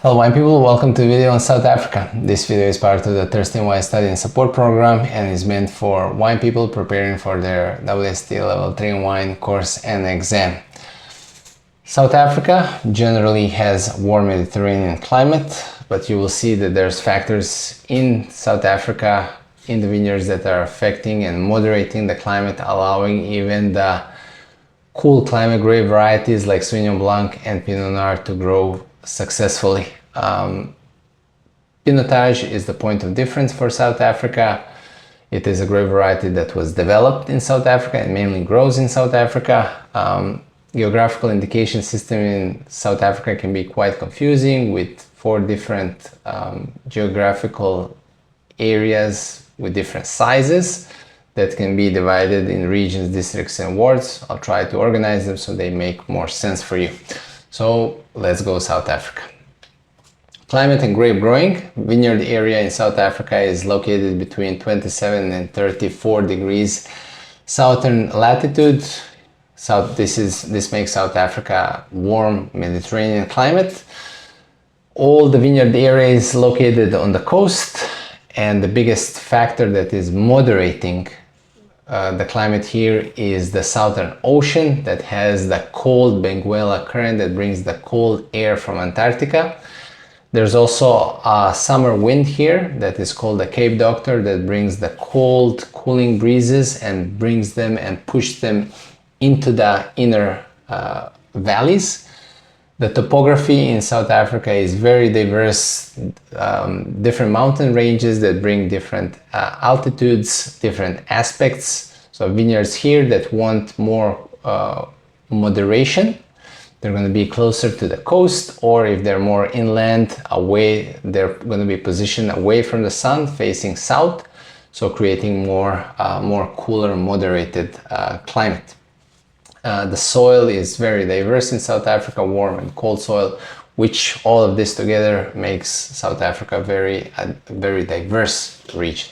Hello wine people, welcome to a video on South Africa. This video is part of the Thirsty Wine Study and Support Program and is meant for wine people preparing for their WSET Level 3 wine course and exam. South Africa generally has warm Mediterranean climate, but you will see that there's factors in South Africa in the vineyards that are affecting and moderating the climate, allowing even the cool climate grape varieties like Sauvignon Blanc and Pinot Noir to grow successfully. Pinotage is the point of difference for South Africa. It is a grape variety that was developed in South Africa and mainly grows in South Africa. Geographical indication system in South Africa can be quite confusing with 4 different geographical areas with different sizes that can be divided in regions, districts and wards. I'll try to organize them so they make more sense for you. So let's go South Africa. Climate and grape growing. Vineyard area in South Africa is located between 27 and 34 degrees southern latitude. This makes South Africa warm Mediterranean climate. All the vineyard area is located on the coast, and the biggest factor that is moderating the climate here is the Southern Ocean that has the cold Benguela current that brings the cold air from Antarctica. There's also a summer wind here that is called the Cape Doctor that brings the cold, cooling breezes and brings them and push them into the inner valleys. The topography in South Africa is very diverse, different mountain ranges that bring different altitudes, different aspects. So vineyards here that want more moderation, they're going to be closer to the coast, or if they're more inland, away, they're going to be positioned away from the sun, facing south, so creating more cooler, moderated climate. The soil is very diverse in South Africa, warm and cold soil, which all of this together makes South Africa a very diverse region.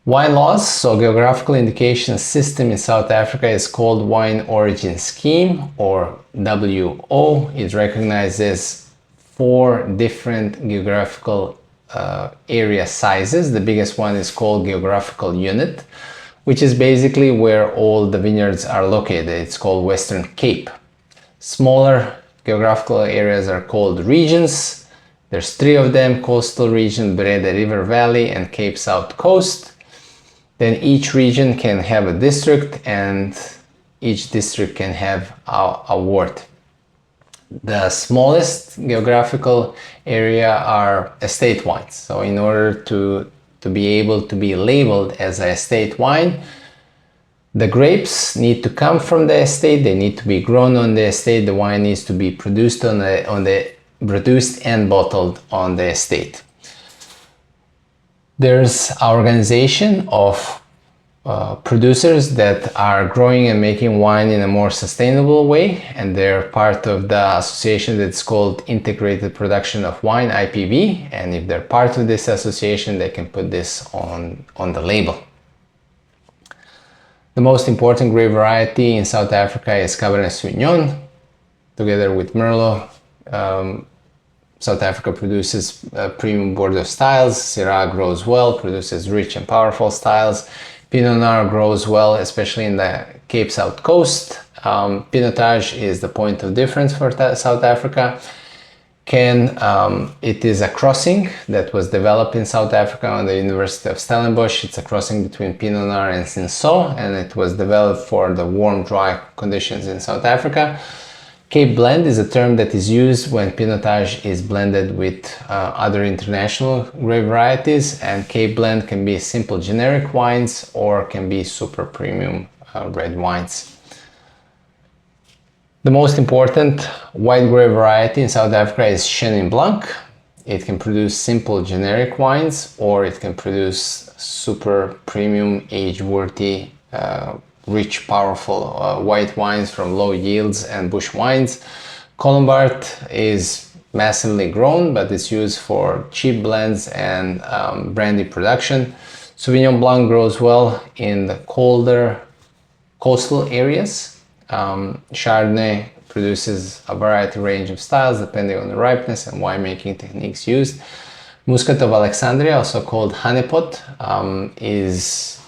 Wine laws. So geographical indication system in South Africa is called Wine Origin Scheme, or WO. It recognizes 4 different geographical area sizes. The biggest one is called Geographical Unit, which is basically where all the vineyards are located. It's called Western Cape. Smaller geographical areas are called regions. There's 3 of them: Coastal Region, Brede River Valley, and Cape South Coast. Then each region can have a district, and each district can have a ward. The smallest geographical area are estate wines. So in order to be able to be labeled as an estate wine, the grapes need to come from the estate, they need to be grown on the estate, the wine needs to be produced produced and bottled on the estate. There's an organization of producers that are growing and making wine in a more sustainable way, and they're part of the association that's called Integrated Production of Wine, IPV, and if they're part of this association, they can put this on the label. The most important grape variety in South Africa is Cabernet Sauvignon, together with Merlot. South Africa produces premium Bordeaux styles. Syrah grows well, produces rich and powerful styles. Pinot Noir grows well, especially in the Cape South Coast. Pinotage is the point of difference for South Africa. It is a crossing that was developed in South Africa on the University of Stellenbosch. It's a crossing between Pinot Noir and Cinsault, and it was developed for the warm, dry conditions in South Africa. Cape Blend is a term that is used when Pinotage is blended with other international grape varieties, and Cape Blend can be simple generic wines or can be super premium red wines. The most important white grape variety in South Africa is Chenin Blanc. It can produce simple generic wines, or it can produce super premium, age-worthy, rich, powerful white wines from low yields and bush wines. Colombard is massively grown, but it's used for cheap blends and brandy production. Sauvignon Blanc grows well in the colder coastal areas. Chardonnay produces a variety range of styles depending on the ripeness and winemaking techniques used. Muscat of Alexandria, also called honeypot, is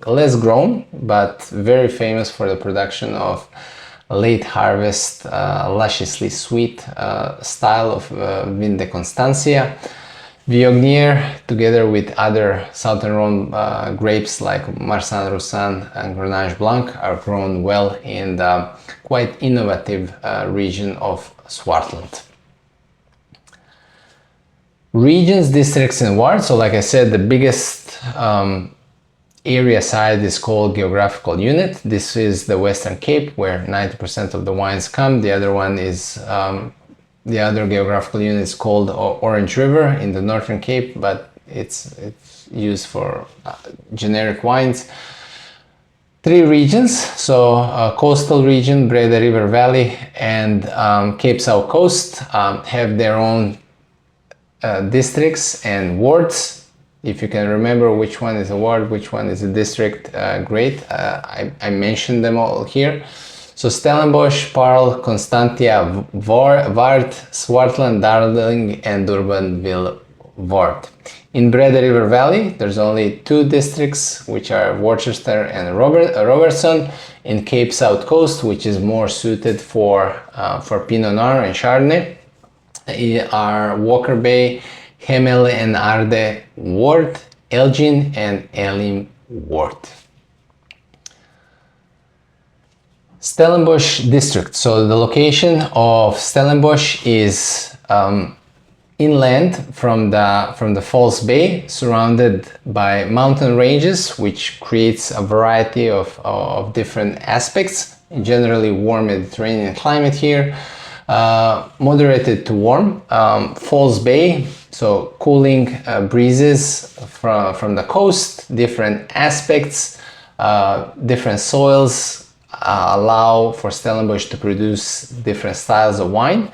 less grown but very famous for the production of late harvest, lusciously sweet style of Vin de Constancia. Viognier, together with other Southern Rhone grapes like Marsanne Roussanne and Grenache Blanc, are grown well in the quite innovative region of Swartland. Regions, districts, and wards. So like I said, the biggest area side is called geographical unit. This is the Western Cape, where 90% of the wines come. The other one is the other geographical unit is called Orange River in the Northern Cape, but it's used for generic wines. 3 regions, so coastal region, Breda River Valley, and Cape South Coast have their own districts and wards. If you can remember which one is a ward, which one is a district, great. I mentioned them all here. So Stellenbosch, Paarl, Constantia, Vaart, Swartland, Darling, and Durbanville Ward. In Breda River Valley, there's only 2 districts, which are Worcester and Robertson. In Cape South Coast, which is more suited for Pinot Noir and Chardonnay, are Walker Bay, Hemel and Arde Ward, Elgin, and Elim Ward. Stellenbosch district. So the location of Stellenbosch is inland from the False Bay, surrounded by mountain ranges, which creates a variety of different aspects. Generally warm Mediterranean climate here, moderated to warm. False Bay, so cooling breezes from the coast, different aspects, different soils allow for Stellenbosch to produce different styles of wine.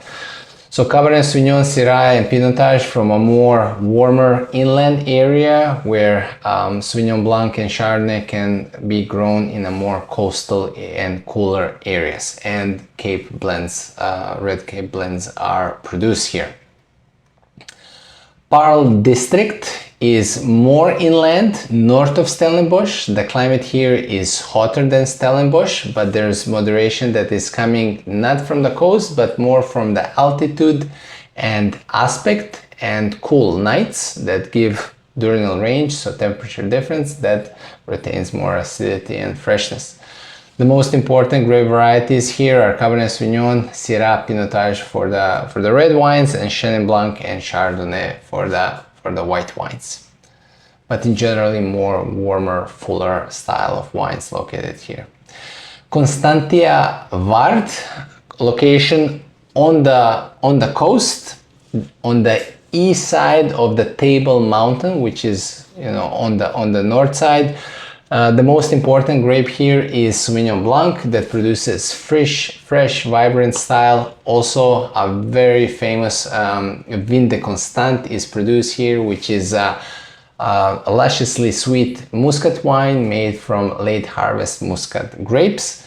So Cabernet Sauvignon, Syrah, and Pinotage from a more warmer inland area, where Sauvignon Blanc and Chardonnay can be grown in a more coastal and cooler areas. And Cape blends, red Cape blends are produced here. Paarl district is more inland, north of Stellenbosch. The climate here is hotter than Stellenbosch, but there's moderation that is coming not from the coast, but more from the altitude and aspect, and cool nights that give diurnal range, so temperature difference that retains more acidity and freshness. The most important grape varieties here are Cabernet Sauvignon, Syrah, Pinotage for the red wines, and Chenin Blanc and Chardonnay for the white wines. But in generally more warmer, fuller style of wines located here. Constantia Vaart, location on the coast, on the east side of the Table Mountain, which is on the north side. The most important grape here is Sauvignon Blanc, that produces fresh, vibrant style. Also, a very famous Vin de Constant is produced here, which is a lusciously sweet muscat wine made from late harvest muscat grapes.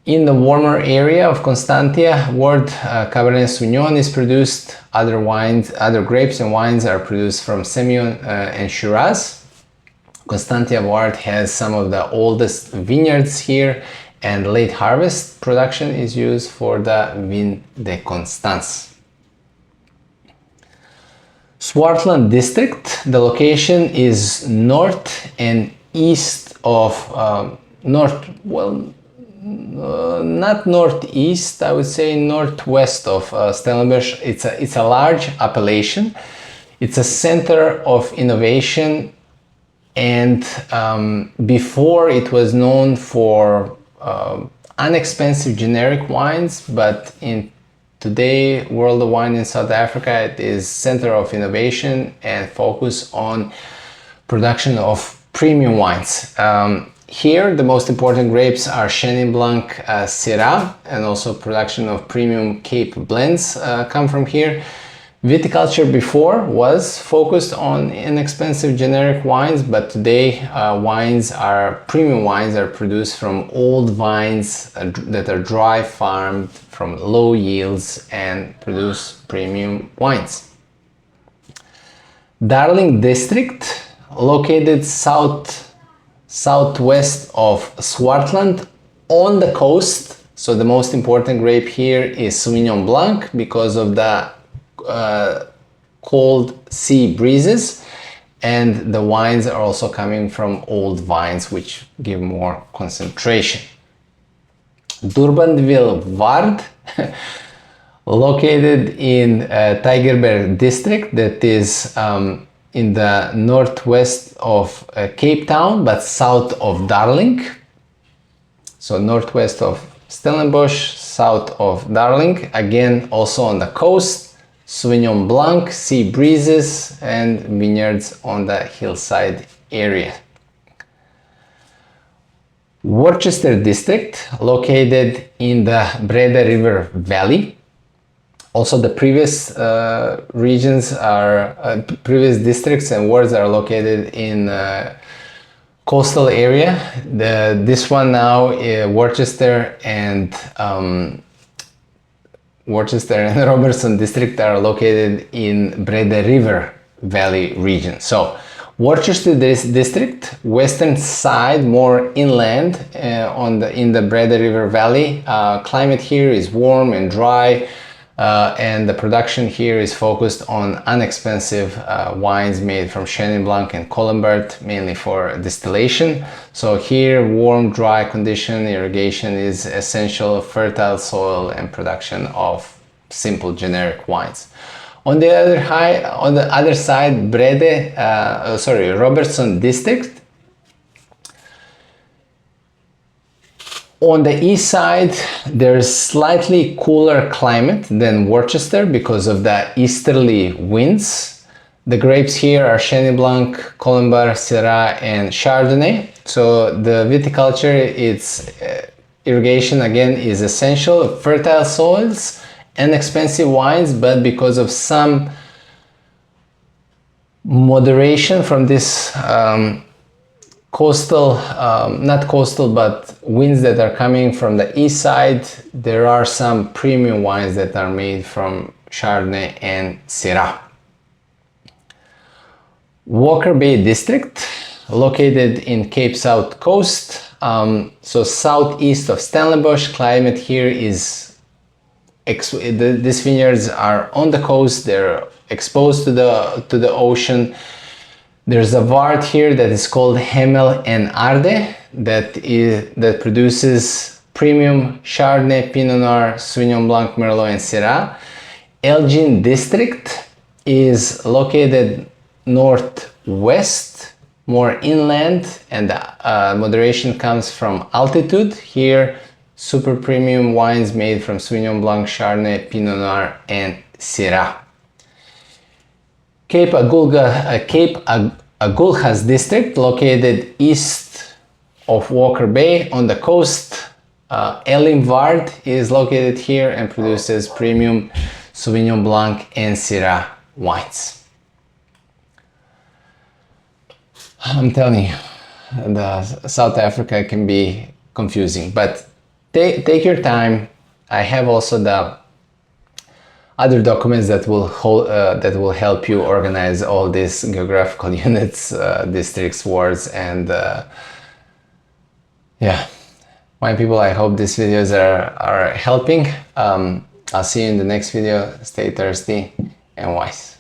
In the warmer area of Constantia Ward, Cabernet Sauvignon is produced. Other grapes and wines are produced from Semillon and Shiraz. Constantia Ward has some of the oldest vineyards here, and late harvest production is used for the Vin de Constance. Swartland district, the location is north and east of not northeast, I would say northwest of Stellenbosch. It's a large appellation. It's a center of innovation. And before, it was known for inexpensive generic wines, but in today world of wine in South Africa, it is center of innovation and focus on production of premium wines. Here, the most important grapes are Chenin Blanc, Syrah, and also production of premium Cape blends come from here. Viticulture before was focused on inexpensive generic wines, but today premium wines are produced from old vines that are dry farmed from low yields and produce premium wines. Darling District, located southwest of Swartland on the coast. So the most important grape here is Sauvignon Blanc because of the cold sea breezes, and the wines are also coming from old vines which give more concentration. Durbanville Vard, located in Tygerberg district, that is in the northwest of Cape Town but south of Darling. So northwest of Stellenbosch, south of Darling, again also on the coast. Sauvignon Blanc, sea breezes and vineyards on the hillside area. Worcester district, located in the Breda River Valley. Also the previous previous districts and wards are located in coastal area. This one now, Worcester and Robertson district are located in Breda River Valley region. So Worcester district, western side, more inland in the Breda River Valley. Climate here is warm and dry, and the production here is focused on inexpensive wines made from Chenin Blanc and Colombard, mainly for distillation. So here, warm, dry condition, irrigation is essential, fertile soil, and production of simple generic wines. On the other side, Robertson district. On the east side, there's slightly cooler climate than Worcester because of the easterly winds. The grapes here are Chenin Blanc, Colombard, Syrah, and Chardonnay. So the viticulture, irrigation again is essential, fertile soils and expensive wines, but because of some moderation from this not coastal, but winds that are coming from the east side, there are some premium wines that are made from Chardonnay and Syrah. Walker Bay district, located in Cape South Coast, so southeast of Stellenbosch. Climate here is these vineyards are on the coast, they're exposed to the ocean. There's a vart here that is called Hemel en Arde that produces premium Chardonnay, Pinot Noir, Sauvignon Blanc, Merlot, and Syrah. Elgin district is located northwest, more inland, and moderation comes from altitude. Here, super premium wines made from Sauvignon Blanc, Chardonnay, Pinot Noir, and Syrah. Cape Agulhas district, located east of Walker Bay on the coast. Elim Vard is located here and produces premium Sauvignon Blanc and Syrah wines. I'm telling you, South Africa can be confusing, but take your time. I have also the other documents that will help you organize all these geographical units, districts, wards, and yeah. Fine people, I hope these videos are helping. I'll see you in the next video. Stay thirsty and wise.